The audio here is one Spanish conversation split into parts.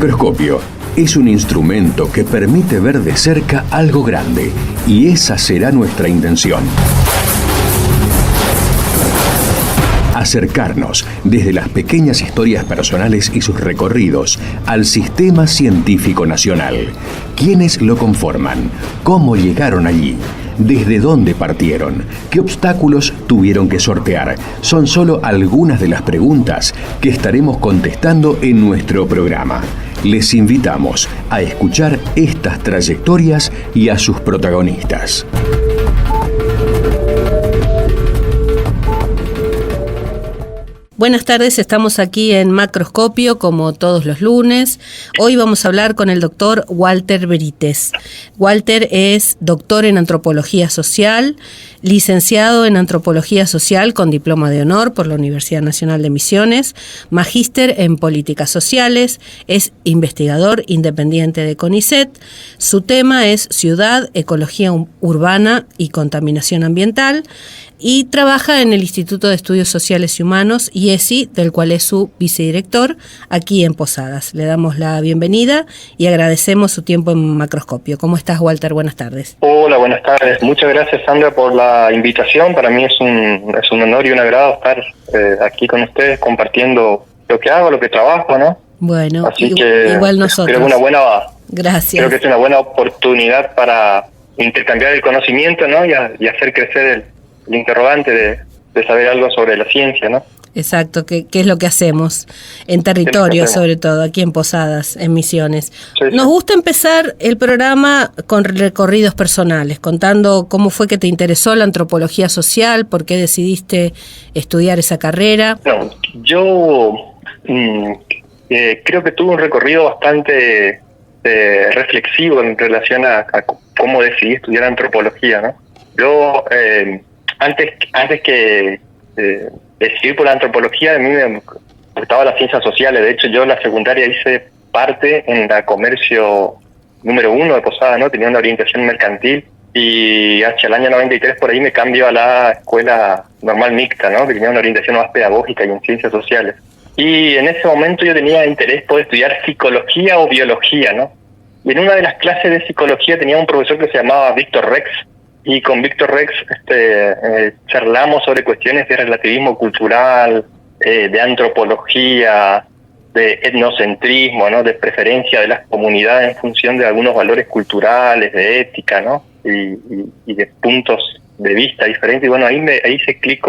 Macroscopio es un instrumento que permite ver de cerca algo grande, y esa será nuestra intención. Acercarnos desde las pequeñas historias personales y sus recorridos al sistema científico nacional. ¿Quiénes lo conforman? ¿Cómo llegaron allí? ¿Desde dónde partieron? ¿Qué obstáculos tuvieron que sortear? Son solo algunas de las preguntas que estaremos contestando en nuestro programa. Les invitamos a escuchar estas trayectorias y a sus protagonistas. Buenas tardes, estamos aquí en Macroscopio como todos los lunes. Hoy vamos a hablar con el doctor Walter Berites. Walter es doctor en Antropología Social, licenciado en Antropología Social con diploma de honor por la Universidad Nacional de Misiones, magíster en Políticas Sociales, es investigador independiente de CONICET. Su tema es Ciudad, Ecología Urbana y Contaminación Ambiental, y trabaja en el Instituto de Estudios Sociales y Humanos, IESI, del cual es su vicedirector, aquí en Posadas. Le damos la bienvenida y agradecemos su tiempo en Macroscopio. ¿Cómo estás, Walter? Buenas tardes. Hola, buenas tardes. Muchas gracias, Sandra, por la invitación. Para mí es un honor y un agrado estar aquí con ustedes compartiendo lo que hago, lo que trabajo, ¿no? Bueno, así que igual nosotros. Gracias. Creo que es una buena oportunidad para intercambiar el conocimiento, ¿no? Y hacer crecer el interrogante de saber algo sobre la ciencia, ¿no? Exacto, ¿qué es lo que hacemos en territorio, sobre todo aquí en Posadas, en Misiones? Sí. Nos gusta empezar el programa con recorridos personales, contando cómo fue que te interesó la antropología social, por qué decidiste estudiar esa carrera. No, yo creo que tuve un recorrido bastante reflexivo en relación a cómo decidí estudiar antropología, ¿no? Yo antes que decidir por la antropología, a mí me gustaban las ciencias sociales. De hecho, yo en la secundaria hice parte en la comercio número 1 de Posadas, ¿no? Tenía una orientación mercantil, y hacia el año 93 por ahí me cambio a la escuela normal mixta, ¿no? Que tenía una orientación más pedagógica y en ciencias sociales. Y en ese momento yo tenía interés por estudiar psicología o biología, ¿no? Y en una de las clases de psicología tenía un profesor que se llamaba Víctor Rex, y con Víctor Rex charlamos sobre cuestiones de relativismo cultural, de antropología, de etnocentrismo, ¿no? De preferencia de las comunidades en función de algunos valores culturales, de ética, ¿no? Y de puntos de vista diferentes. Y bueno, ahí hice clic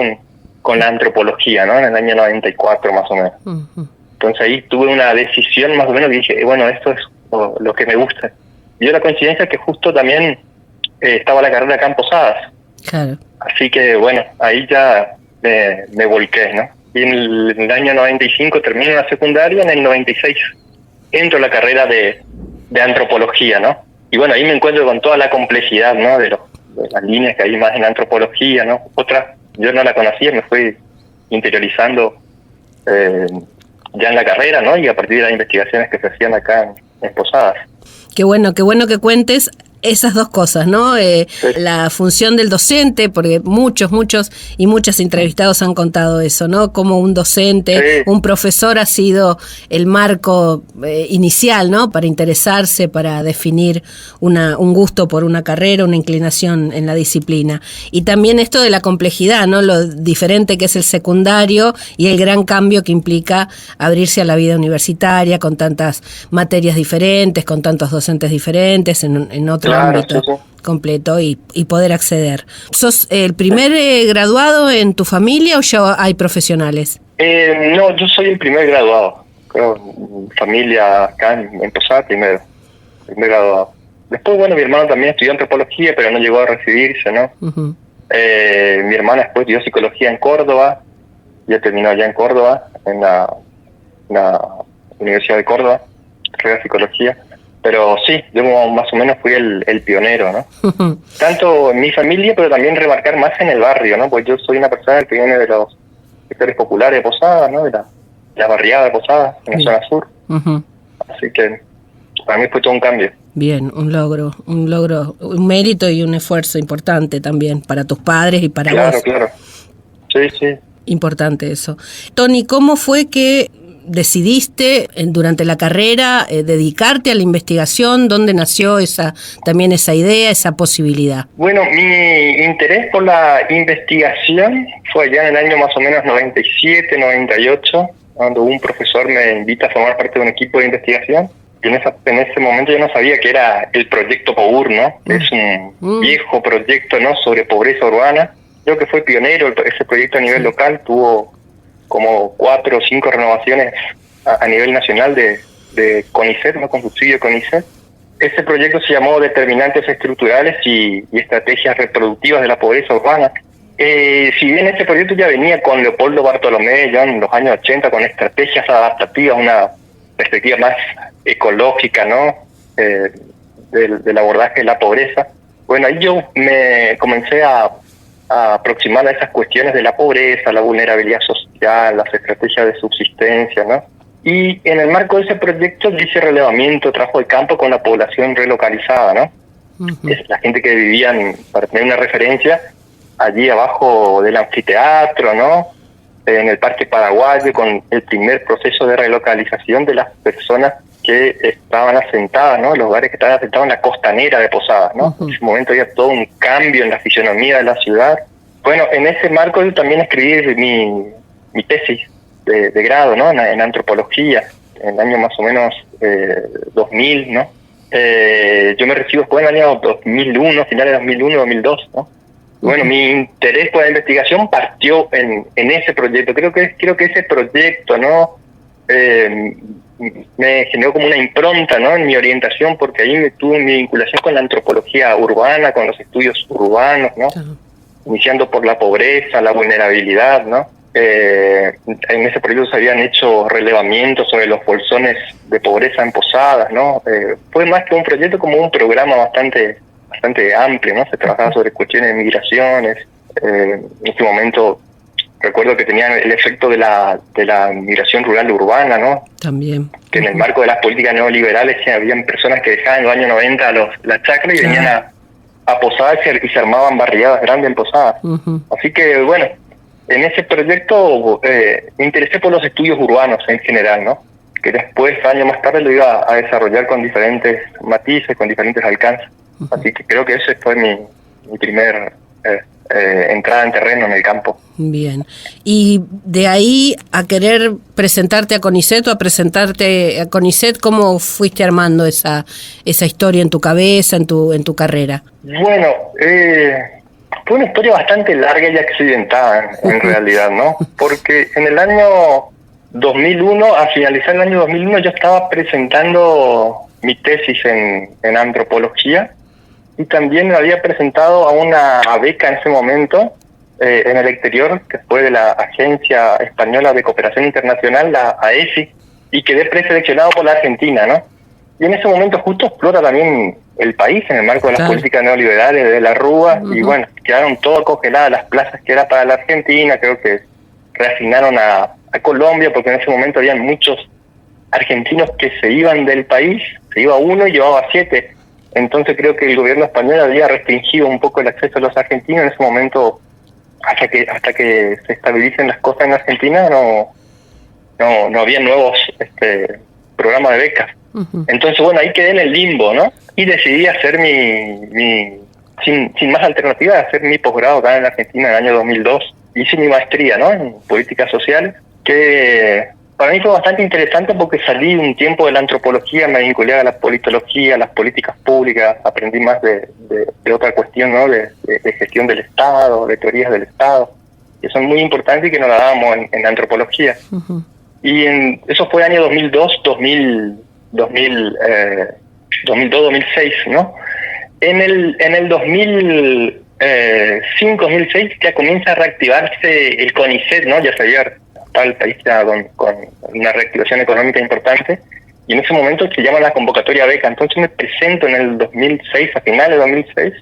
con la antropología, ¿no? En el año 94 más o menos. Uh-huh. Entonces ahí tuve una decisión más o menos que dije, bueno, esto es lo que me gusta. Y la coincidencia es que justo también estaba la carrera acá en Posadas. Claro. Así que bueno, ahí ya me volqué, ¿no? Y en el año 95 termino la secundaria, en el 96 entro a la carrera de antropología, ¿no? Y bueno, ahí me encuentro con toda la complejidad, ¿no? De las líneas que hay más en antropología, ¿no? Otra, yo no la conocía, me fui interiorizando ya en la carrera, ¿no? Y a partir de las investigaciones que se hacían acá en Posadas. Qué bueno que cuentes esas dos cosas, ¿no? Sí. La función del docente, porque muchos y muchas entrevistados han contado eso, ¿no? Como un docente, sí, un profesor ha sido el marco inicial, ¿no? Para interesarse, para definir un gusto por una carrera, una inclinación en la disciplina. Y también esto de la complejidad, ¿no? Lo diferente que es el secundario y el gran cambio que implica abrirse a la vida universitaria con tantas materias diferentes, con tantos docentes diferentes, en otro ámbito completo y poder acceder. ¿Sos el primer graduado en tu familia o ya hay profesionales? No, yo soy el primer graduado. Creo, familia acá en Posadas, primer graduado. Después, bueno, mi hermano también estudió antropología, pero no llegó a recibirse, ¿no? Uh-huh. Mi hermana después estudió psicología en Córdoba, ya terminó allá en Córdoba, en la Universidad de Córdoba, carrera de psicología. Pero sí, yo más o menos fui el pionero, ¿no? Uh-huh. Tanto en mi familia, pero también remarcar más en el barrio, ¿no? Pues yo soy una persona que viene de los sectores populares de Posadas, ¿no? De la barriada de Posadas, en la zona sur. Uh-huh. Así que para mí fue todo un cambio. Bien, un logro, un mérito y un esfuerzo importante también para tus padres y para vos. Claro. Sí. Importante eso. Tony, ¿cómo fue que decidiste durante la carrera dedicarte a la investigación? ¿Dónde nació también esa idea, esa posibilidad? Bueno, mi interés por la investigación fue allá en el año más o menos 97, 98, cuando un profesor me invita a formar parte de un equipo de investigación. Y en ese momento yo no sabía que era el proyecto POUR, ¿no? Es un viejo proyecto, ¿no?, sobre pobreza urbana. Creo que fue pionero ese proyecto a nivel local, tuvo como 4 o 5 renovaciones a nivel nacional de CONICET, ¿no?, con subsidio CONICET. Ese proyecto se llamó Determinantes Estructurales y Estrategias Reproductivas de la Pobreza Urbana. Si bien ese proyecto ya venía con Leopoldo Bartolomé ya en los años 80 con estrategias adaptativas, una perspectiva más ecológica, ¿no?, del abordaje de la pobreza. Bueno, ahí yo me comencé a aproximar a esas cuestiones de la pobreza, la vulnerabilidad social, las estrategias de subsistencia, ¿no? Y en el marco de ese proyecto hice relevamiento, trabajo de campo con la población relocalizada, ¿no? Es la gente que vivía, para tener una referencia, allí abajo del anfiteatro, ¿no?, en el Parque Paraguayo, con el primer proceso de relocalización de las personas que estaban asentadas, ¿no?, los lugares que estaban asentados en la costanera de Posadas, ¿no? En ese momento había todo un cambio en la fisonomía de la ciudad. Bueno, en ese marco yo también escribí mi tesis de grado, ¿no?, en antropología, en el año más o menos 2000, ¿no? Yo me recibo después en el año 2001, finales de 2001, 2002, ¿no? Bueno, mi interés por la investigación partió en ese proyecto. Creo que ese proyecto, ¿no?, me generó como una impronta, ¿no?, en mi orientación, porque ahí tuve mi vinculación con la antropología urbana, con los estudios urbanos, ¿no? Iniciando por la pobreza, la vulnerabilidad, ¿no? En ese proyecto se habían hecho relevamientos sobre los bolsones de pobreza en Posadas, ¿no? Fue más que un proyecto, como un programa bastante amplio, ¿no? Se trabajaba sobre cuestiones de migraciones. En ese momento recuerdo que tenían el efecto de la migración rural urbana, ¿no? También. Que en el marco de las políticas neoliberales habían personas que dejaban en los años 90 las chacras y venían a Posadas y se armaban barriadas grandes en Posadas. Así que, bueno, en ese proyecto me interesé por los estudios urbanos en general, ¿no?, que después, años más tarde, lo iba a desarrollar con diferentes matices, con diferentes alcances. Así que creo que ese fue mi primer entrada en terreno en el campo. Bien. Y de ahí a querer presentarte a CONICET o a presentarte a CONICET, ¿cómo fuiste armando esa historia en tu cabeza, en tu carrera? Bueno, fue una historia bastante larga y accidentada en realidad, ¿no? Porque en el año 2001, a finalizar el año 2001, yo estaba presentando mi tesis en antropología, y también me había presentado a una beca en ese momento en el exterior, que fue de la Agencia Española de Cooperación Internacional, la AESI, y quedé preseleccionado por la Argentina, ¿no? Y en ese momento justo explota también el país en el marco de las políticas neoliberales de la Rúa, y bueno, quedaron todo congeladas las plazas que era para la Argentina. Creo que reasignaron a Colombia, porque en ese momento había muchos argentinos que se iban del país, se iba uno y llevaba 7. Entonces creo que el gobierno español había restringido un poco el acceso a los argentinos en ese momento. Hasta que se estabilicen las cosas en Argentina no había nuevos programas de becas. Entonces, bueno, ahí quedé en el limbo, ¿no? Y decidí hacer sin más alternativa, hacer mi posgrado acá en Argentina en el año 2002. Hice mi maestría, ¿no?, en políticas sociales, que para mí fue bastante interesante porque salí un tiempo de la antropología, me vinculé a la politología, a las políticas públicas, aprendí más de otra cuestión, ¿no?, de gestión del Estado, de teorías del Estado, que son muy importantes y que no la dábamos en la antropología. Y eso fue el año 2006, ¿no? En el 2005-2006 ya comienza a reactivarse el CONICET, ¿no? Ya se había estado el país ya con una reactivación económica importante, y en ese momento se llama la convocatoria beca. Entonces me presento en el 2006, a finales de 2006,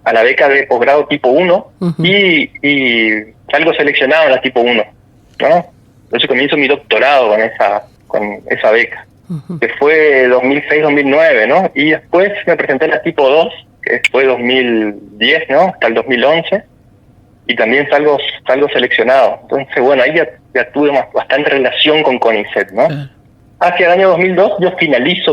a la beca de posgrado tipo 1, y salgo seleccionado en la tipo 1, ¿no? Entonces comienzo mi doctorado con esa beca, que fue 2006-2009, ¿no? Y después me presenté en la tipo 2, que fue 2010, ¿no?, hasta el 2011, y también salgo seleccionado. Entonces, bueno, ahí ya ya tuve bastante relación con CONICET, ¿no? Hacia el año 2002 yo finalizo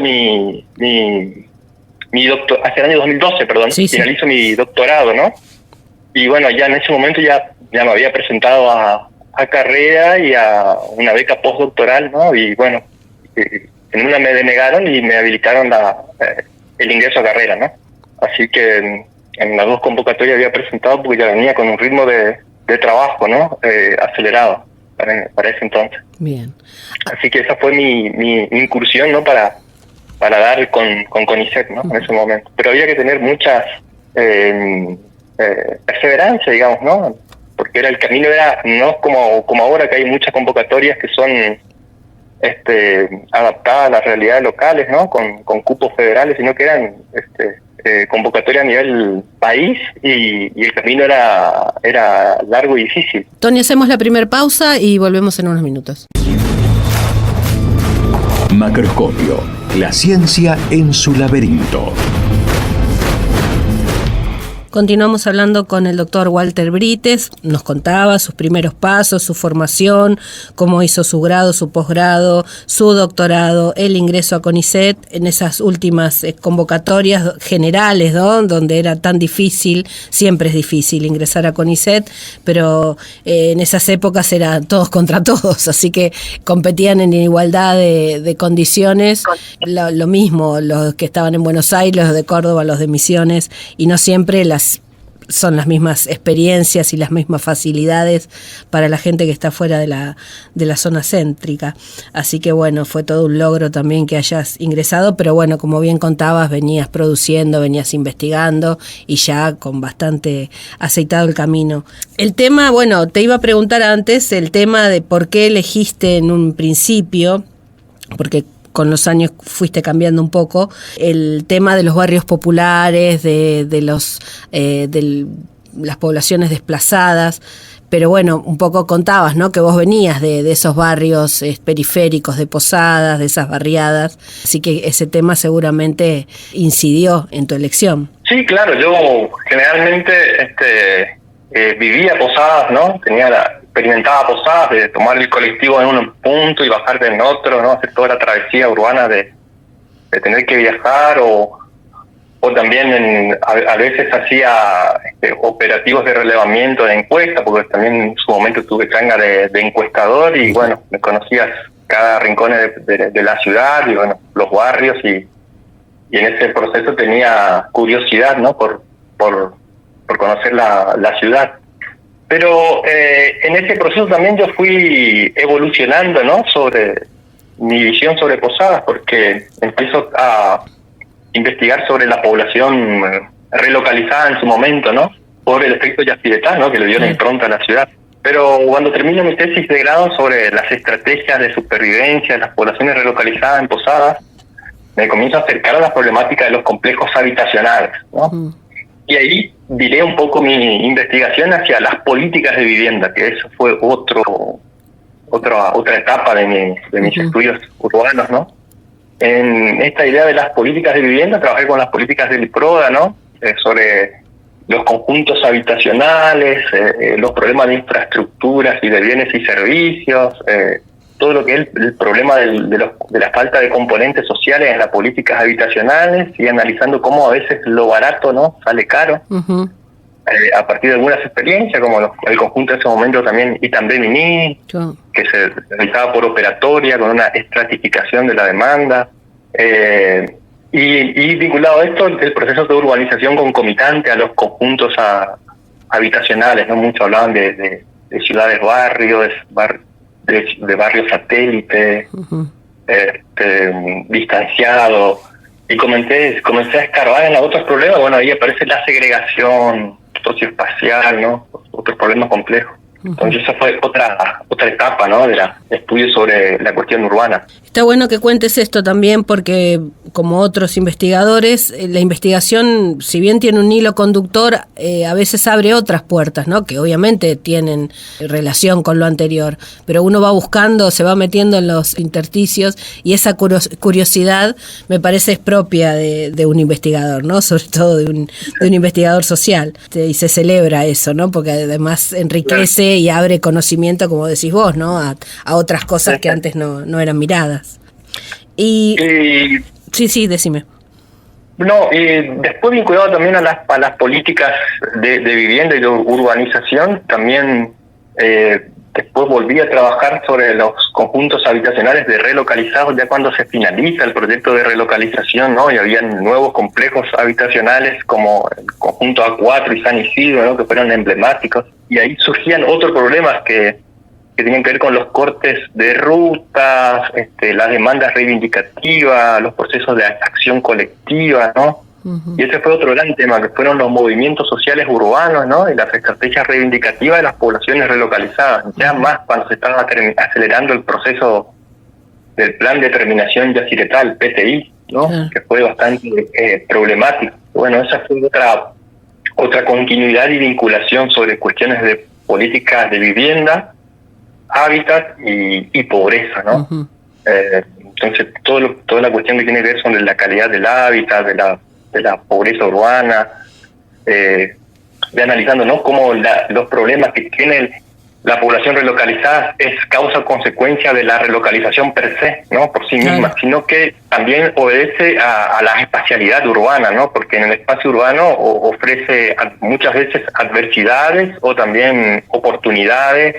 hacia el año 2012, perdón, finalizo mi doctorado, ¿no? Y bueno, ya en ese momento ya me había presentado a carrera y a una beca postdoctoral, ¿no? Y bueno, en una me denegaron y me habilitaron el ingreso a carrera, ¿no? Así que en las dos convocatorias había presentado porque ya venía con un ritmo de trabajo, ¿no? Acelerado para ese entonces. Bien. Así que esa fue mi incursión, ¿no? Para dar con CONICET, ¿no? En ese momento. Pero había que tener muchas perseverancia, digamos, ¿no? Porque el camino era no como ahora, que hay muchas convocatorias que son adaptadas a las realidades locales, ¿no? Con cupos federales, sino que eran convocatorias a nivel país y el camino era largo y difícil. Tony, hacemos la primera pausa y volvemos en unos minutos. Macroscopio, la ciencia en su laberinto. Continuamos hablando con el doctor Walter Berites. Nos contaba sus primeros pasos, su formación, cómo hizo su grado, su posgrado, su doctorado, el ingreso a CONICET en esas últimas convocatorias generales, ¿no? Donde era tan difícil, siempre es difícil ingresar a CONICET, pero en esas épocas eran todos contra todos, así que competían en igualdad de condiciones. Lo mismo, los que estaban en Buenos Aires, los de Córdoba, los de Misiones, y no siempre son las mismas experiencias y las mismas facilidades para la gente que está fuera de la zona céntrica. Así que bueno, fue todo un logro también que hayas ingresado, pero bueno, como bien contabas, venías produciendo, venías investigando y ya con bastante aceitado el camino. El tema, bueno, te iba a preguntar antes, el tema de por qué elegiste en un principio, porque con los años fuiste cambiando un poco, el tema de los barrios populares, de las poblaciones desplazadas, pero bueno, un poco contabas, ¿no? Que vos venías de esos barrios periféricos, de Posadas, de esas barriadas, así que ese tema seguramente incidió en tu elección. Sí, claro, yo generalmente vivía Posadas, ¿no? Experimentaba Posadas, de tomar el colectivo en un punto y bajarte en otro, ¿no? Hacer toda la travesía urbana de tener que viajar o también a veces hacía operativos de relevamiento de encuesta, porque también en su momento tuve changa de encuestador y bueno, me conocías cada rincón de la ciudad y bueno, los barrios y en ese proceso tenía curiosidad, ¿no? Por conocer la ciudad. Pero en ese proceso también yo fui evolucionando, ¿no? Sobre mi visión sobre Posadas, porque empiezo a investigar sobre la población relocalizada en su momento, ¿no? Por el efecto Yacyretá, ¿no? Que le dio la impronta a la ciudad. Pero cuando termino mi tesis de grado sobre las estrategias de supervivencia de las poblaciones relocalizadas en Posadas, me comienzo a acercar a las problemáticas de los complejos habitacionales, ¿no? Y ahí diré un poco mi investigación hacia las políticas de vivienda, que eso fue otra etapa de mis estudios urbanos, ¿no? En esta idea de las políticas de vivienda trabajé con las políticas del PRODA, ¿no? Sobre los conjuntos habitacionales, los problemas de infraestructuras y de bienes y servicios, todo lo que es el problema de la falta de componentes sociales en las políticas habitacionales y analizando cómo a veces lo barato, ¿no? Sale caro. A partir de algunas experiencias, como el conjunto en ese momento también Itam Bemini, que se realizaba por operatoria con una estratificación de la demanda. Y vinculado a esto, el proceso de urbanización concomitante a los conjuntos habitacionales, ¿no? Muchos hablaban de ciudades-barrios, de barrios satélite, distanciado, y comencé a escarbar en los otros problemas. Bueno, ahí aparece la segregación socioespacial, ¿no? Otros problemas complejos. Entonces esa fue otra etapa, ¿no? De estudio sobre la cuestión urbana. Está bueno que cuentes esto también porque como otros investigadores, la investigación, si bien tiene un hilo conductor, a veces abre otras puertas, ¿no? Que obviamente tienen relación con lo anterior, pero uno va buscando, se va metiendo en los intersticios, y esa curiosidad me parece es propia de un investigador, ¿no? Sobre todo de un investigador social, y se celebra eso, ¿no? Porque además enriquece y abre conocimiento, como decís vos, ¿no? A otras cosas que antes no eran miradas. Y sí, decime. No, después vinculado también a las políticas de vivienda y de urbanización, también después volví a trabajar sobre los conjuntos habitacionales de relocalizados ya cuando se finaliza el proyecto de relocalización, ¿no? Y habían nuevos complejos habitacionales como el conjunto A4 y San Isidro, ¿no? Que fueron emblemáticos, y ahí surgían otros problemas que tenían que ver con los cortes de rutas, las demandas reivindicativas, los procesos de acción colectiva, ¿no? Uh-huh. Y ese fue otro gran tema, que fueron los movimientos sociales urbanos, ¿no? Y las estrategias reivindicativas de las poblaciones relocalizadas. Ya más cuando se estaba acelerando el proceso del Plan de Terminación Yacyretal, PTI, ¿no? Uh-huh. Que fue bastante problemático. Bueno, esa fue otra continuidad y vinculación sobre cuestiones de políticas de vivienda, hábitat y pobreza, ¿no? Uh-huh. Entonces toda la cuestión que tiene que ver sobre la calidad del hábitat, de la pobreza urbana, de analizando, ¿no? Cómo los problemas que tiene la población relocalizada es causa o consecuencia de la relocalización per se, ¿no? Por sí misma, sino que también obedece a la espacialidad urbana, ¿no? Porque en el espacio urbano ofrece muchas veces adversidades o también oportunidades.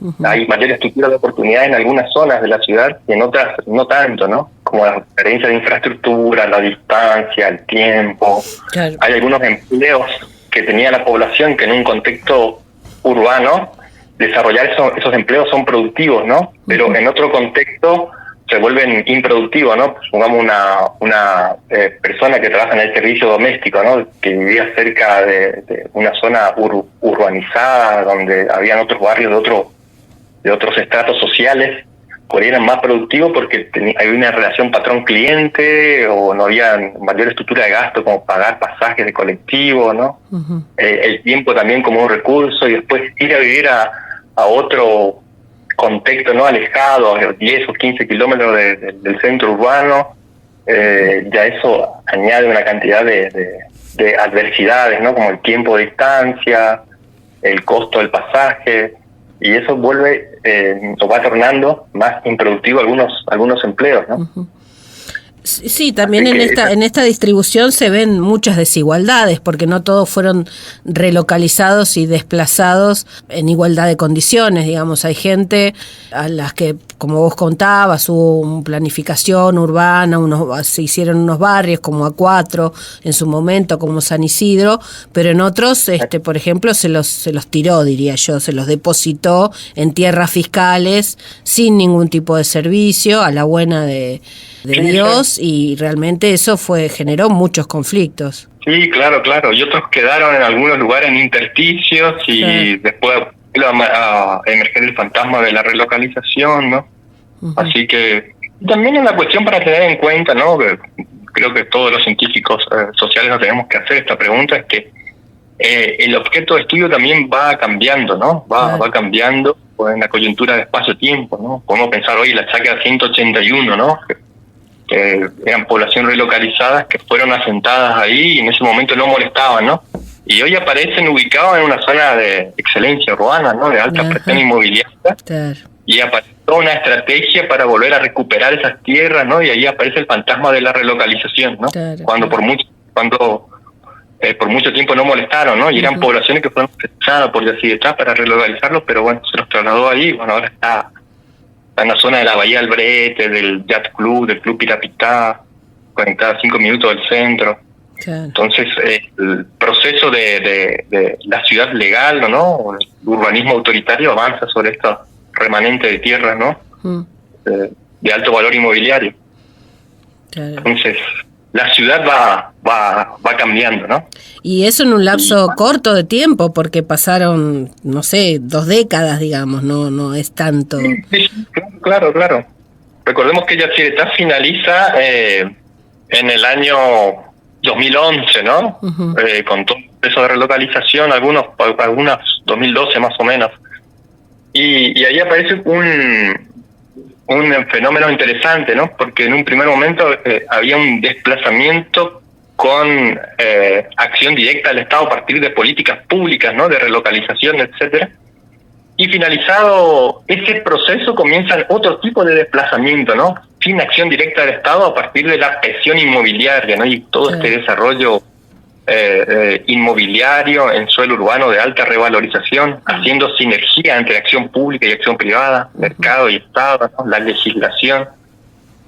Uh-huh. Hay mayor estructura de oportunidades en algunas zonas de la ciudad y en otras no tanto, ¿no? Como la carencia de infraestructura, la distancia, el tiempo. Claro. Hay algunos empleos que tenía la población que en un contexto urbano desarrollar esos empleos son productivos, ¿no? Pero uh-huh. En otro contexto se vuelven improductivos, ¿no? Supongamos una persona que trabaja en el servicio doméstico, ¿no? Que vivía cerca de una zona urbanizada donde habían otros barrios de otros estratos sociales, por ahí eran más productivos porque había una relación patrón-cliente o no había mayor estructura de gasto como pagar pasajes de colectivo, ¿no? Uh-huh. El tiempo también como un recurso, y después ir a vivir a otro contexto no alejado, 10 o 15 kilómetros del centro urbano, ya eso añade una cantidad de adversidades, ¿no? Como el tiempo de distancia, el costo del pasaje, y eso vuelve o va tornando más improductivo algunos empleos, ¿no? Uh-huh. Sí, también en esta distribución se ven muchas desigualdades, porque no todos fueron relocalizados y desplazados en igualdad de condiciones, digamos. Hay gente a las que, como vos contabas, hubo planificación urbana, se hicieron unos barrios como A4 en su momento, como San Isidro, pero en otros, por ejemplo, se los tiró, diría yo, se los depositó en tierras fiscales sin ningún tipo de servicio, a la buena de Dios, y realmente eso generó muchos conflictos. Sí, claro, y otros quedaron en algunos lugares en intersticios y después a emerger el fantasma de la relocalización, ¿no? Uh-huh. Así que también es una cuestión para tener en cuenta, ¿no? Creo que todos los científicos sociales nos tenemos que hacer esta pregunta, es que el objeto de estudio también va cambiando, ¿no? Va cambiando en la coyuntura de espacio-tiempo, ¿no? Podemos pensar hoy la Chácara 181, ¿no? Que eran población relocalizadas que fueron asentadas ahí y en ese momento no molestaban, ¿no? Y hoy aparecen ubicados en una zona de excelencia urbana, ¿no? De alta presión inmobiliaria. Claro. Y apareció una estrategia para volver a recuperar esas tierras, ¿no? Y ahí aparece el fantasma de la relocalización, ¿no? Claro. Cuando por mucho tiempo no molestaron, ¿no? Y eran poblaciones que fueron afectadas por Yacyretá para relocalizarlos, pero bueno, se los trasladó ahí, bueno, ahora está en la zona de la Bahía del Brete, del Yacht Club, del Club Pirapitá, conectada a 5 minutos del centro. Claro. Entonces, el proceso de la ciudad legal, ¿no? El urbanismo autoritario avanza sobre estos remanentes de tierras, ¿no? De alto valor inmobiliario. Claro. Entonces, la ciudad va cambiando, ¿no? Y eso en un lapso corto de tiempo, porque pasaron, no sé, 2 décadas, digamos, no es tanto. Sí, claro. Recordemos que Yacyretá finaliza en el año 2011, ¿no? Ujú. Con todo el proceso de relocalización, algunas 2012 más o menos. Y ahí aparece un fenómeno interesante, ¿no? Porque en un primer momento había un desplazamiento con acción directa del Estado a partir de políticas públicas, ¿no? De relocalización, etcétera. Y finalizado ese proceso comienzan otro tipo de desplazamiento, ¿no? Sin acción directa del Estado a partir de la presión inmobiliaria, ¿no? Y todo este desarrollo inmobiliario en suelo urbano de alta revalorización, haciendo sinergia entre acción pública y acción privada, mercado y Estado, ¿no? La legislación.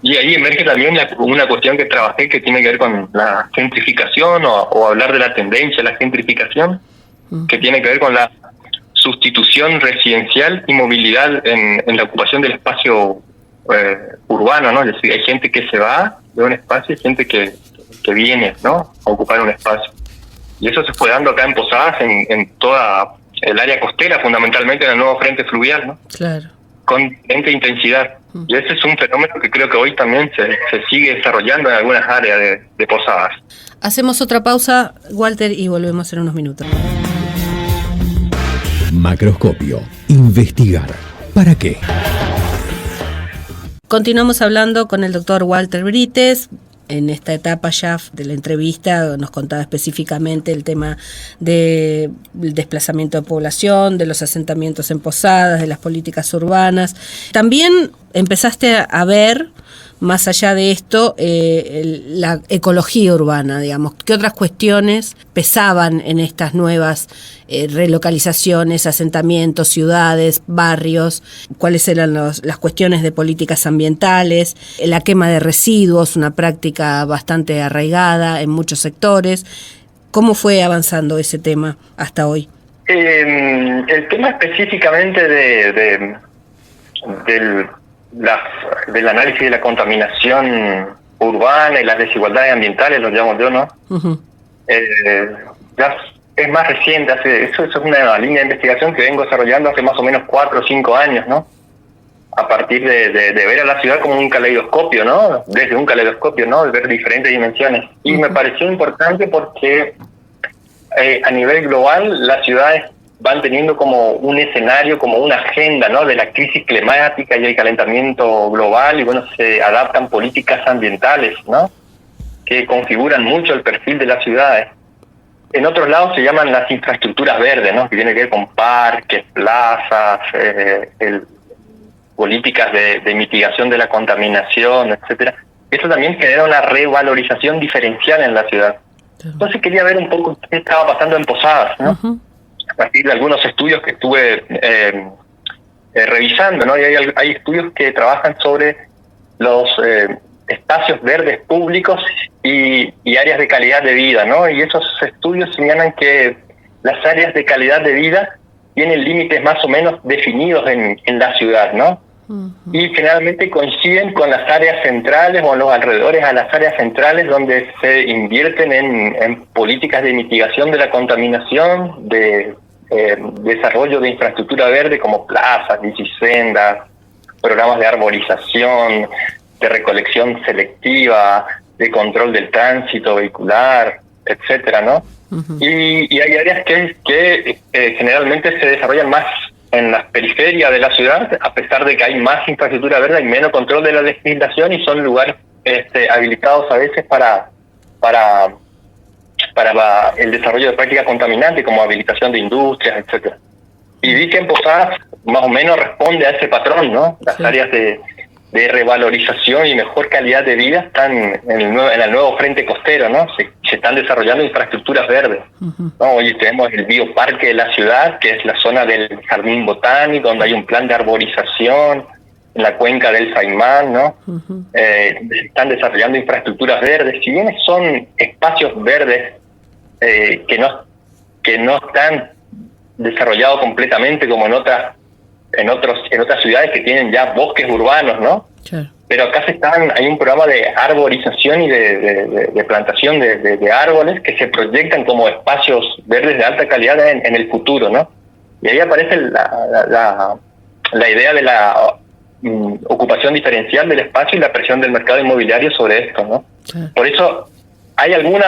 Y ahí emerge también una cuestión que trabajé que tiene que ver con la gentrificación o hablar de la tendencia a la gentrificación, que tiene que ver con la sustitución residencial y movilidad en la ocupación del espacio urbano, ¿no? Es decir, hay gente que se va de un espacio y gente que viene, ¿no? A ocupar un espacio. Y eso se fue dando acá en Posadas, en toda el área costera, fundamentalmente en el nuevo frente fluvial, ¿no? Claro. Con diferente intensidad. Y ese es un fenómeno que creo que hoy también se sigue desarrollando en algunas áreas de Posadas. Hacemos otra pausa, Walter, y volvemos en unos minutos. Macroscopio. Investigar. ¿Para qué? Continuamos hablando con el doctor Walter Berites. En esta etapa ya de la entrevista nos contaba específicamente el tema del desplazamiento de población, de los asentamientos en Posadas, de las políticas urbanas. También empezaste a ver, más allá de esto, la ecología urbana, digamos. ¿Qué otras cuestiones pesaban en estas nuevas relocalizaciones, asentamientos, ciudades, barrios? ¿Cuáles eran las cuestiones de políticas ambientales? La quema de residuos, una práctica bastante arraigada en muchos sectores. ¿Cómo fue avanzando ese tema hasta hoy? El tema específicamente del análisis de la contaminación urbana y las desigualdades ambientales, lo llamo yo, ¿no? Uh-huh. Ya es más reciente, eso es una línea de investigación que vengo desarrollando hace más o menos 4 o 5 años, ¿no? A partir de ver a la ciudad como un caleidoscopio, ¿no? Desde un caleidoscopio, ¿no? De ver diferentes dimensiones. Y me pareció importante porque a nivel global las ciudades van teniendo como un escenario, como una agenda, ¿no? De la crisis climática y el calentamiento global, y bueno, se adaptan políticas ambientales, ¿no? Que configuran mucho el perfil de las ciudades. En otros lados se llaman las infraestructuras verdes, ¿no? Que tiene que ver con parques, plazas, políticas de mitigación de la contaminación, etcétera. Eso también genera una revalorización diferencial en la ciudad. Entonces quería ver un poco qué estaba pasando en Posadas, ¿no? Uh-huh. A partir de algunos estudios que estuve revisando, ¿no? Y hay estudios que trabajan sobre los espacios verdes públicos y áreas de calidad de vida, ¿no? Y esos estudios señalan que las áreas de calidad de vida tienen límites más o menos definidos en la ciudad, ¿no? Uh-huh. Y generalmente coinciden con las áreas centrales o los alrededores a las áreas centrales donde se invierten en políticas de mitigación de la contaminación, de desarrollo de infraestructura verde como plazas, bicisendas, programas de arborización, de recolección selectiva, de control del tránsito vehicular, etcétera, ¿no? Uh-huh. Y hay áreas que generalmente se desarrollan más en las periferias de la ciudad, a pesar de que hay más infraestructura verde, hay menos control de la legislación y son lugares habilitados a veces para el desarrollo de prácticas contaminantes como habilitación de industrias, etcétera. Y vi que en Posadas más o menos responde a ese patrón, ¿no? Las áreas de revalorización y mejor calidad de vida están en el nuevo frente costero, ¿no? Se están desarrollando infraestructuras verdes, uh-huh. ¿no? Hoy tenemos el bioparque de la ciudad, que es la zona del jardín botánico, donde hay un plan de arborización, en la cuenca del Saimán, ¿no? Uh-huh. Se están desarrollando infraestructuras verdes. Si bien son espacios verdes que no están desarrollados completamente como en otras ciudades que tienen ya bosques urbanos, ¿no? Sure. Pero acá hay un programa de arborización y de plantación de árboles que se proyectan como espacios verdes de alta calidad en el futuro, ¿no? Y ahí aparece la idea de la ocupación diferencial del espacio y la presión del mercado inmobiliario sobre esto, ¿no? Sí. Por eso hay algunos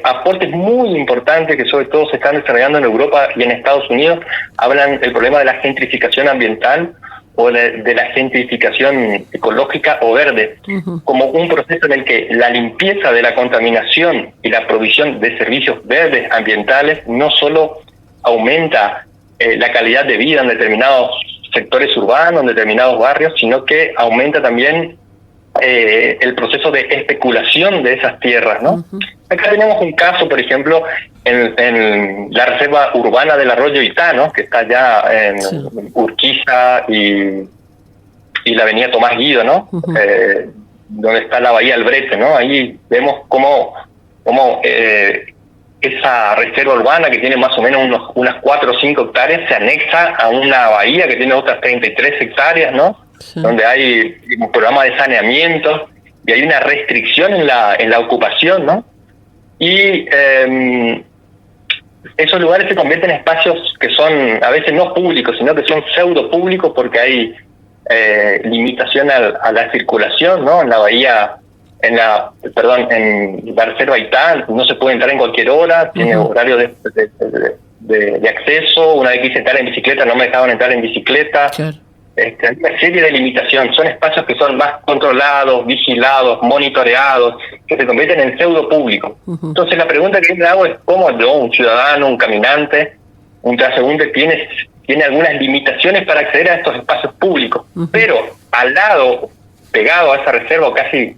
aportes muy importantes que sobre todo se están desarrollando en Europa y en Estados Unidos. Hablan del problema de la gentrificación ambiental o de la gentrificación ecológica o verde, como un proceso en el que la limpieza de la contaminación y la provisión de servicios verdes ambientales no solo aumenta la calidad de vida en determinados sectores urbanos, en determinados barrios, sino que aumenta también el proceso de especulación de esas tierras, ¿no? Acá tenemos un caso, por ejemplo, en la reserva urbana del Arroyo Itá, ¿no? Que está allá en Urquiza y la avenida Tomás Guido, ¿no? Donde está la bahía del Brete, ¿no? Ahí vemos cómo esa reserva urbana, que tiene más o menos unas 4 o 5 hectáreas, se anexa a una bahía que tiene otras 33 hectáreas, ¿no? Sí. Donde hay un programa de saneamiento y hay una restricción en la ocupación, ¿no? Y esos lugares se convierten en espacios que son a veces no públicos, sino que son pseudo públicos porque hay limitación a la circulación, ¿no? En la bahía, en la reserva Itá no se puede entrar en cualquier hora, tiene horario de acceso. Una vez quise entrar en bicicleta, no me dejaban entrar en bicicleta. Claro. Hay una serie de limitaciones, son espacios que son más controlados, vigilados, monitoreados, que se convierten en pseudo público. Entonces la pregunta que yo me hago es cómo yo, un ciudadano, un caminante, un transeúnte, tiene algunas limitaciones para acceder a estos espacios públicos, pero al lado, pegado a esa reserva o casi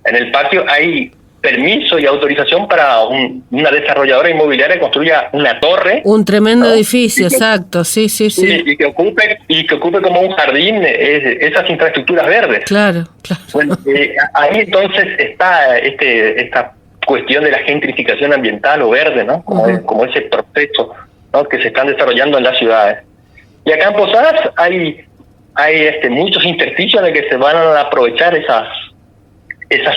en el patio, hay permiso y autorización para una desarrolladora inmobiliaria que construya una torre. Un tremendo edificio, exacto, sí. Y que ocupe como un jardín esas infraestructuras verdes. Claro. Bueno, ahí entonces está esta cuestión de la gentrificación ambiental o verde, ¿no? Como ese proceso, ¿no? Que se están desarrollando en las ciudades. Y acá en Posadas hay muchos intersticios en los que se van a aprovechar esas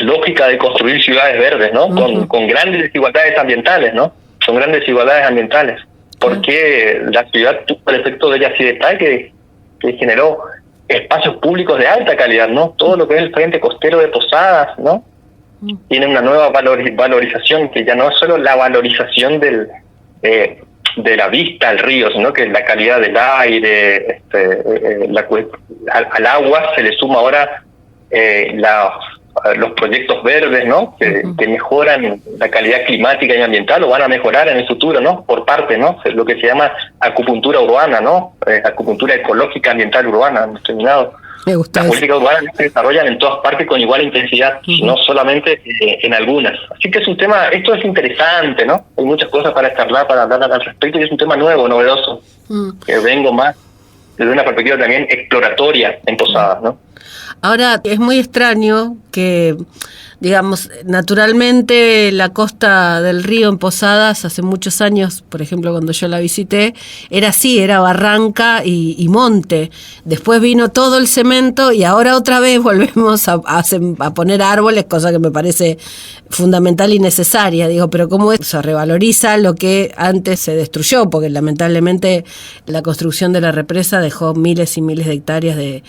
lógicas de construir ciudades verdes, ¿no? Con grandes desigualdades ambientales, ¿no? Son grandes desigualdades ambientales. Porque la ciudad tuvo el efecto de Yacyretá que generó espacios públicos de alta calidad, ¿no? Todo lo que es el frente costero de Posadas, ¿no? Tiene una nueva valorización, que ya no es solo la valorización de la vista al río, sino que la calidad del aire, al agua se le suma ahora los proyectos verdes, ¿no? Que mejoran la calidad climática y ambiental, o van a mejorar en el futuro, ¿no? Por parte, ¿no? Lo que se llama acupuntura urbana, ¿no? Acupuntura ecológica ambiental urbana, determinado. Me gusta. Las políticas urbanas se desarrollan en todas partes con igual intensidad, no solamente en algunas. Así que es un tema, esto es interesante, ¿no? Hay muchas cosas para charlar, para hablar al respecto, y es un tema nuevo, novedoso, que vengo más desde una perspectiva también exploratoria en Posadas, ¿no? Ahora, es muy extraño que, digamos, naturalmente la costa del río en Posadas, hace muchos años, por ejemplo, cuando yo la visité, era así, era barranca y monte. Después vino todo el cemento y ahora otra vez volvemos a poner árboles, cosa que me parece fundamental y necesaria. Digo, pero ¿cómo se revaloriza lo que antes se destruyó? Porque lamentablemente la construcción de la represa dejó miles y miles de hectáreas de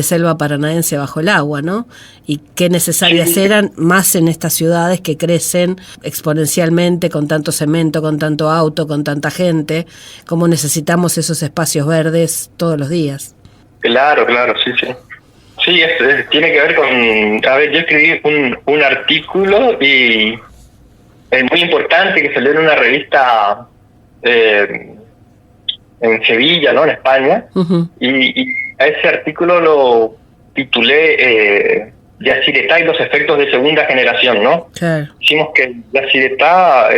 selva paranaense bajo el agua, ¿no? Y qué necesarias eran más en estas ciudades que crecen exponencialmente con tanto cemento, con tanto auto, con tanta gente, como necesitamos esos espacios verdes todos los días. Claro, sí. Sí, tiene que ver con... A ver, yo escribí un artículo y es muy importante que salió en una revista en Sevilla, ¿no? En España, y a ese artículo lo titulé Yacyretá y los efectos de segunda generación, ¿no? Claro. Decimos que Yacyretá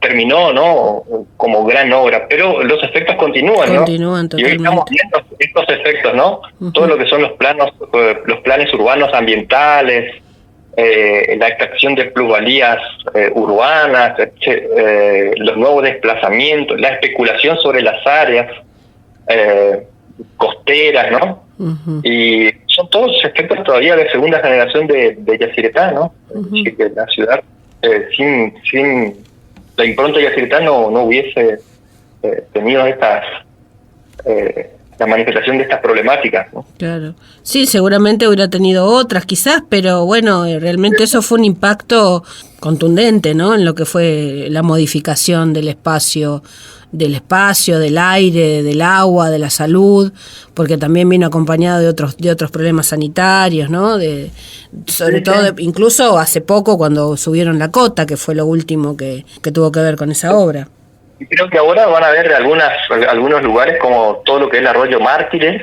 terminó, ¿no? Como gran obra, pero los efectos continúan, ¿no? Continúan totalmente. Y hoy estamos viendo estos efectos, ¿no? Todo lo que son los planes urbanos ambientales, la extracción de plusvalías urbanas, los nuevos desplazamientos, la especulación sobre las áreas costeras, ¿no? Y son todos efectos todavía de segunda generación de Yacyretá, ¿no? Así que la ciudad sin la impronta de Yacyretá no hubiese tenido estas la manifestación de estas problemáticas, ¿no? Claro. Sí, seguramente hubiera tenido otras quizás, pero bueno, realmente eso fue un impacto contundente, ¿no? En lo que fue la modificación del espacio, del aire, del agua, de la salud, porque también vino acompañado de otros problemas sanitarios, ¿no? Sobre todo, incluso hace poco cuando subieron la cota, que fue lo último que tuvo que ver con esa obra. Y creo que ahora van a haber algunos lugares como todo lo que es el arroyo Mártires,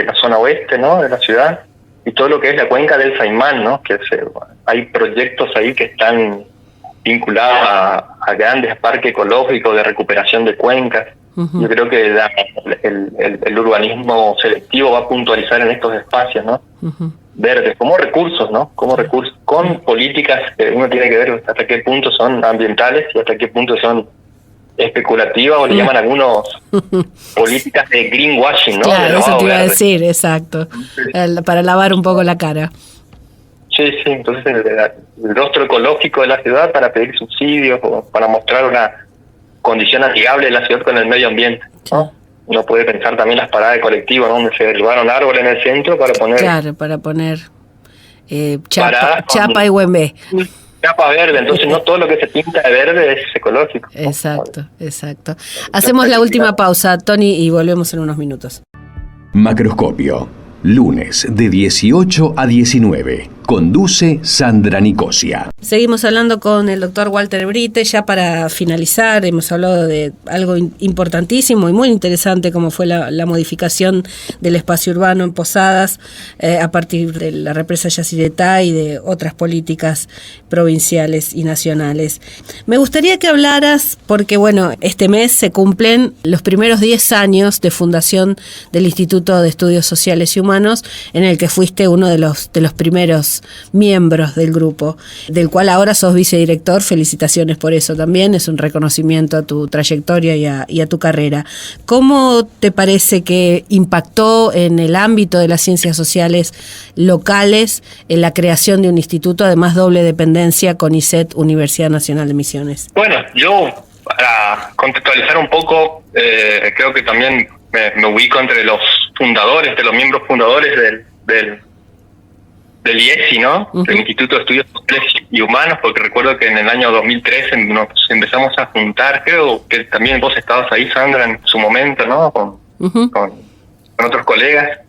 la zona oeste, ¿no?, de la ciudad, y todo lo que es la cuenca del Saimán, ¿no?, hay proyectos ahí que están vinculados a grandes parques ecológicos de recuperación de cuencas. Uh-huh. Yo creo que el urbanismo selectivo va a puntualizar en estos espacios, ¿no? Uh-huh. Verdes, como recursos, ¿no? Como recursos, con políticas que uno tiene que ver hasta qué punto son ambientales y hasta qué punto son especulativas, o le llaman algunos políticas de greenwashing, ¿no? Claro, eso te iba a decir, exacto, para lavar un poco la cara. Sí, entonces el rostro ecológico de la ciudad para pedir subsidios o para mostrar una condición amigable de la ciudad con el medio ambiente, ¿no? Sí. Uno puede pensar también las paradas de colectivos, ¿no?, donde se derribaron árboles en el centro para poner... Claro, para poner chapa y Güembe. Chapa verde, entonces no todo lo que se pinta de verde es ecológico. Exacto. Hacemos la última pausa, Tony, y volvemos en unos minutos. Macroscopio, lunes de 18 a 19. Conduce Sandra Nicosia. Seguimos hablando con el doctor Walter Berites. Ya para finalizar, hemos hablado de algo importantísimo y muy interesante, como fue la modificación del espacio urbano en Posadas a partir de la represa Yacyretá y de otras políticas provinciales y nacionales. Me gustaría que hablaras, porque bueno, este mes se cumplen los primeros 10 años de fundación del Instituto de Estudios Sociales y Humanos, en el que fuiste uno de los primeros miembros del grupo, del cual ahora sos vicedirector. Felicitaciones por eso también, es un reconocimiento a tu trayectoria y a tu carrera. ¿Cómo te parece que impactó en el ámbito de las ciencias sociales locales en la creación de un instituto, además doble dependencia con ISET, Universidad Nacional de Misiones? Bueno, yo para contextualizar un poco, creo que también me ubico entre los fundadores, de los miembros fundadores del IESI, ¿no? Uh-huh. Del Instituto de Estudios Sociales y Humanos, porque recuerdo que en el año 2013 nos empezamos a juntar, creo que también vos estabas ahí, Sandra, en su momento, ¿no? Con otros colegas,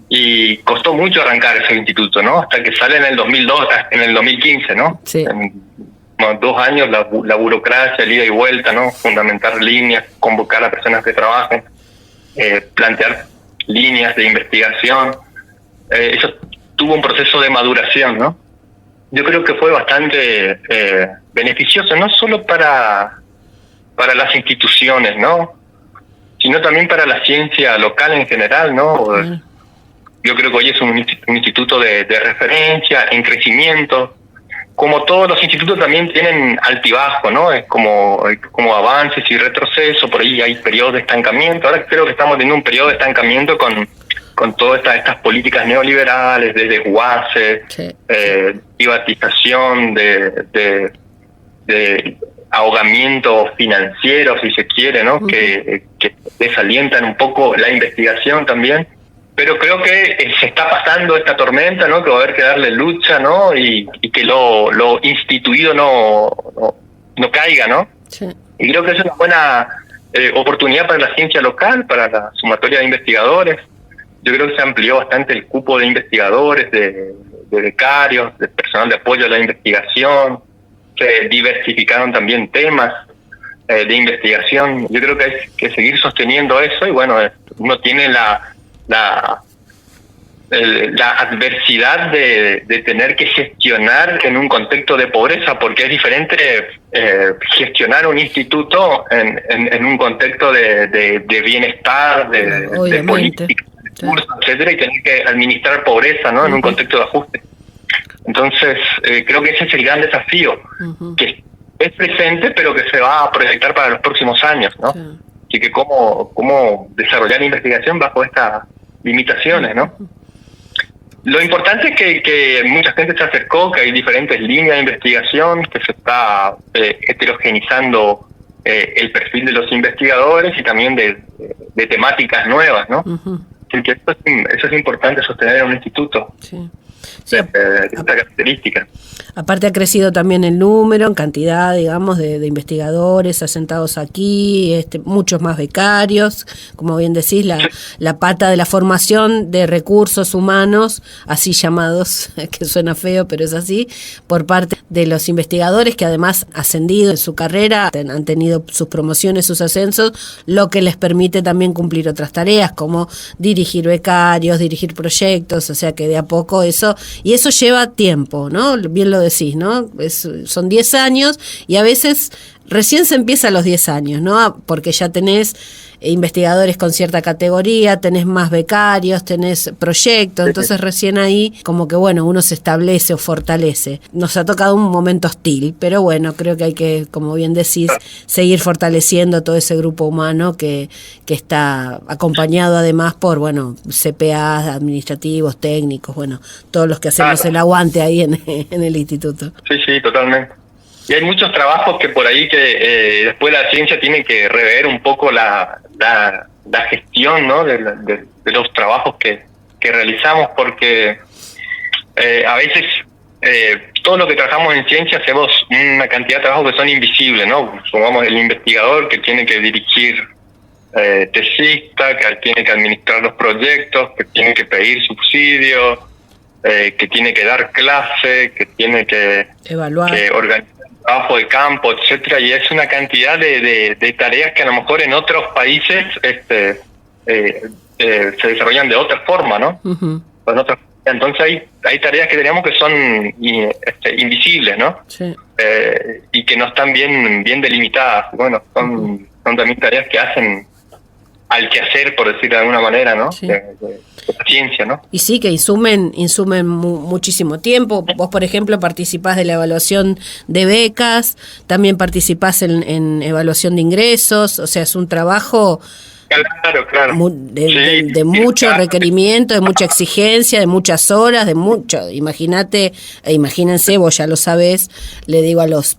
y costó mucho arrancar ese instituto, ¿no? Hasta que sale en el 2015, ¿no? Sí. En 2 años la burocracia, el ida y vuelta, ¿no? Fundamentar líneas, convocar a personas que trabajen, plantear líneas de investigación, eso tuvo un proceso de maduración, ¿no? Yo creo que fue bastante beneficioso, no solo para las instituciones, ¿no?, sino también para la ciencia local en general, ¿no? Yo creo que hoy es un instituto de referencia, en crecimiento. Como todos los institutos también tienen altibajo, ¿no? Es como avances y retrocesos, por ahí hay periodos de estancamiento. Ahora creo que estamos teniendo un periodo de estancamiento con todas estas políticas neoliberales, de desguace, sí, privatización, de ahogamiento financiero, si se quiere, ¿no? Uh-huh. que desalientan un poco la investigación también. Pero creo que se está pasando esta tormenta, ¿no?, que va a haber que darle lucha, ¿no?, y que lo instituido no caiga, ¿no? Sí. Y creo que es una buena oportunidad para la ciencia local, para la sumatoria de investigadores. Yo creo que se amplió bastante el cupo de investigadores, de becarios, de personal de apoyo a la investigación. Se diversificaron también temas de investigación. Yo creo que hay que seguir sosteniendo eso, y bueno, uno tiene la adversidad de tener que gestionar en un contexto de pobreza, porque es diferente gestionar un instituto en un contexto de bienestar, de política, etcétera, y tener que administrar pobreza, ¿no?, en un contexto de ajuste. Entonces, creo que ese es el gran desafío, que es presente, pero que se va a proyectar para los próximos años, ¿no? Y que cómo desarrollar investigación bajo estas limitaciones, ¿no? Lo importante es que mucha gente se acercó, que hay diferentes líneas de investigación, que se está heterogenizando el perfil de los investigadores y también de temáticas nuevas, ¿no? Así que eso es importante sostener en un instituto. Sí. Sí, esta característica. Aparte ha crecido también el número, en cantidad, digamos, de investigadores asentados aquí, muchos más becarios, como bien decís, la pata de la formación de recursos humanos, así llamados, que suena feo, pero es así, por parte de los investigadores que además ascendido en su carrera, han tenido sus promociones, sus ascensos, lo que les permite también cumplir otras tareas, como dirigir becarios, dirigir proyectos, o sea que de a poco eso lleva tiempo, ¿no? Bien lo decís, ¿no? Son 10 años y a veces recién se empieza a los 10 años, ¿no? Porque ya tenés investigadores con cierta categoría, tenés más becarios, tenés proyectos, entonces recién ahí como que bueno, uno se establece o fortalece. Nos ha tocado un momento hostil, pero bueno, creo que hay que, como bien decís, seguir fortaleciendo todo ese grupo humano que está acompañado además por, bueno, CPAs, administrativos, técnicos, bueno, todos los que hacemos el aguante ahí en el instituto. Sí, totalmente. Y hay muchos trabajos que por ahí que después la ciencia tiene que rever un poco la gestión, ¿no? de los trabajos que realizamos, porque a veces todo lo que trabajamos en ciencia hacemos una cantidad de trabajos que son invisibles, ¿no? Supongamos el investigador que tiene que dirigir tesista, que tiene que administrar los proyectos, que tiene que pedir subsidios, que tiene que dar clase, que tiene que evaluar, que organizar trabajo de campo, etcétera, y es una cantidad de tareas que a lo mejor en otros países se desarrollan de otra forma, ¿no? Entonces hay tareas que tenemos que son invisibles, ¿no? Sí. Y que no están bien delimitadas. Bueno, son también tareas que hacen al quehacer, por decir de alguna manera, ¿no? Sí. De la ciencia, ¿no? Y sí, que insumen muchísimo tiempo. Vos, por ejemplo, participás de la evaluación de becas, también participás en evaluación de ingresos, o sea, es un trabajo Claro. de mucho requerimiento, de mucha exigencia, de muchas horas, imagínense, vos ya lo sabés, le digo a los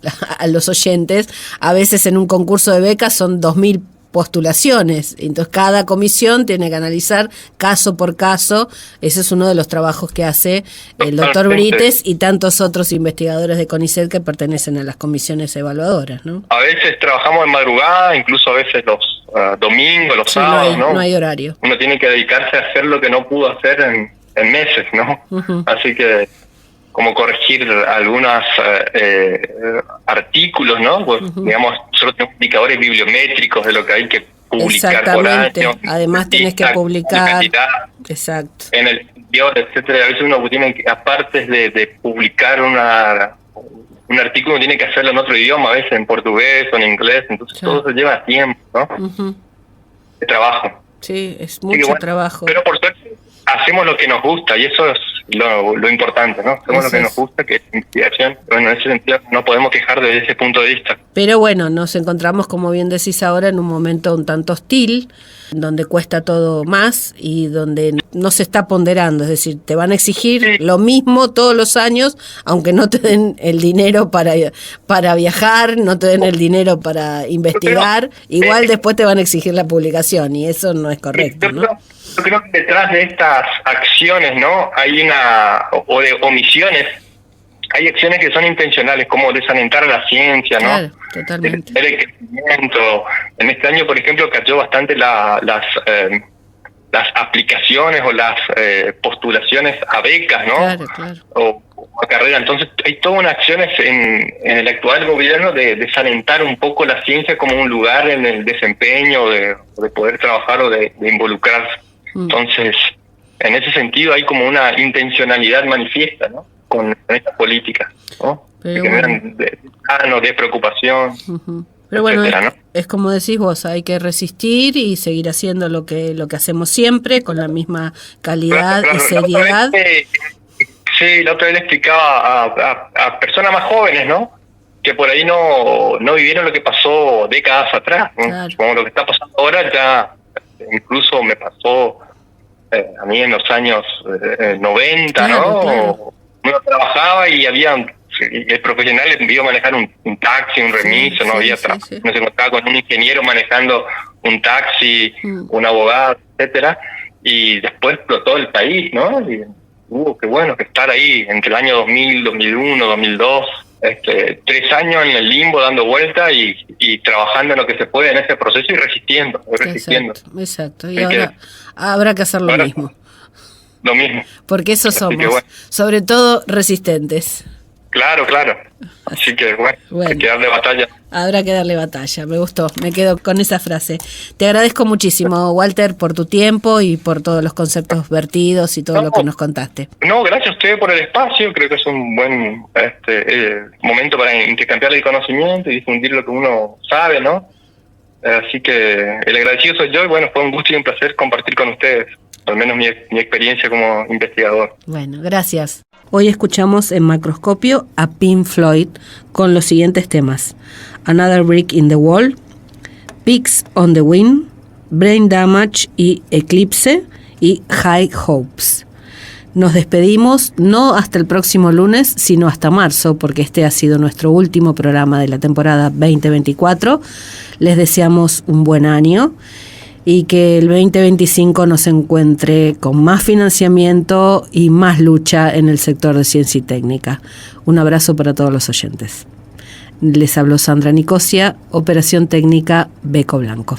oyentes, a veces en un concurso de becas son 2.000 postulaciones, entonces cada comisión tiene que analizar caso por caso. Ese es uno de los trabajos que hace el doctor Brites y tantos otros investigadores de CONICET que pertenecen a las comisiones evaluadoras, ¿no? A veces trabajamos en madrugada, incluso a veces los domingos, los sábados, ¿no? No hay horario. Uno tiene que dedicarse a hacer lo que no pudo hacer en meses, ¿no? Así que como corregir algunos artículos, ¿no? Pues, digamos, solo tenemos indicadores bibliométricos de lo que hay que publicar por año. Además tenés que publicar. Exacto. En el interior, etcétera. A veces uno tiene que, aparte de publicar un artículo, tiene que hacerlo en otro idioma, a veces en portugués o en inglés, entonces todo eso lleva tiempo, ¿no? De trabajo. Sí, es mucho trabajo. Pero por suerte hacemos lo que nos gusta y eso es lo importante, ¿no? Hacemos lo que nos gusta, que es investigación. Bueno, en ese sentido no podemos quejar desde ese punto de vista. Pero bueno, nos encontramos, como bien decís ahora, en un momento un tanto hostil, donde cuesta todo más y donde no se está ponderando, es decir, te van a exigir lo mismo todos los años, aunque no te den el dinero para viajar, no te den el dinero para investigar, igual después te van a exigir la publicación y eso no es correcto, ¿no? Yo creo que detrás de estas acciones, ¿no? Hay o de omisiones, hay acciones que son intencionales, como desalentar a la ciencia, ¿no? Claro, totalmente. El crecimiento. En este año, por ejemplo, cayó bastante las aplicaciones o las postulaciones a becas, ¿no? Claro. O a carrera. Entonces, hay todas unas acciones en el actual gobierno de desalentar un poco la ciencia como un lugar en el desempeño, de poder trabajar o de involucrarse. Entonces, en ese sentido hay como una intencionalidad manifiesta, ¿no? Con esta política, ¿no? Pero que generan de preocupación. Pero bueno, etcétera, ¿no? es como decís vos, hay que resistir y seguir haciendo lo que hacemos siempre, con la misma calidad y seriedad. La otra vez le explicaba a personas más jóvenes, ¿no? Que por ahí no vivieron lo que pasó décadas atrás, ¿no? Claro. Como lo que está pasando ahora ya incluso me pasó a mí en los años 90, ¿no? Claro. Uno trabajaba y había el profesional iba a manejar un taxi, un remiso, no había no se encontraba con un ingeniero manejando un taxi, un abogado, etcétera, y después explotó el país, ¿no? Y hubo que estar ahí entre el año 2000, 2001, 2002, 3 años en el limbo dando vuelta y trabajando en lo que se puede en ese proceso y resistiendo. Exacto. Y ahora habrá que hacer lo mismo. Lo mismo. Porque eso somos, sobre todo resistentes. Claro. Así que hay que darle batalla. Habrá que darle batalla, me gustó, me quedo con esa frase. Te agradezco muchísimo, Walter, por tu tiempo y por todos los conceptos vertidos y todo lo que nos contaste. No, gracias a ustedes por el espacio, creo que es un buen momento para intercambiar el conocimiento y difundir lo que uno sabe, ¿no? Así que el agradecido soy yo y fue un gusto y un placer compartir con ustedes, al menos mi experiencia como investigador. Bueno, gracias. Hoy escuchamos en Macroscopio a Pink Floyd con los siguientes temas: Another Brick in the Wall, Pigs on the Wind, Brain Damage y Eclipse y High Hopes. Nos despedimos no hasta el próximo lunes, sino hasta marzo, porque este ha sido nuestro último programa de la temporada 2024. Les deseamos un buen año y que el 2025 nos encuentre con más financiamiento y más lucha en el sector de ciencia y técnica. Un abrazo para todos los oyentes. Les habló Sandra Nicosia, Operación Técnica Beco Blanco.